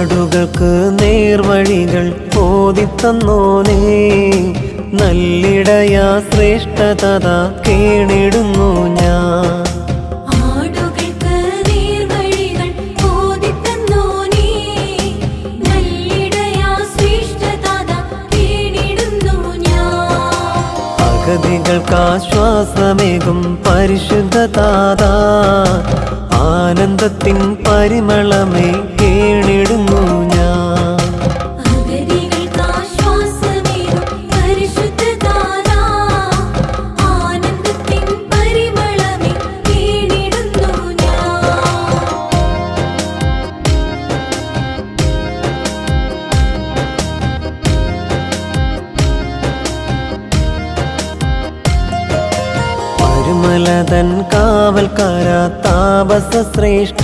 നാടുകൾക്ക് നേർവഴികൾ ഓതിത്തന്നോനേ നല്ലിടയാ ശ്രേഷ്ഠത കേണിടുന്നു ഞാൻ. അഗതികൾക്കാശ്വാസമേകും പരിശുദ്ധ താതാ ആനന്ദത്തിൻ പരിമളമേ കേണിടുന്നു ഞാൻ. പരിമളതൻ കാവൽക്കാരാ താപസ ശ്രേഷ്ഠ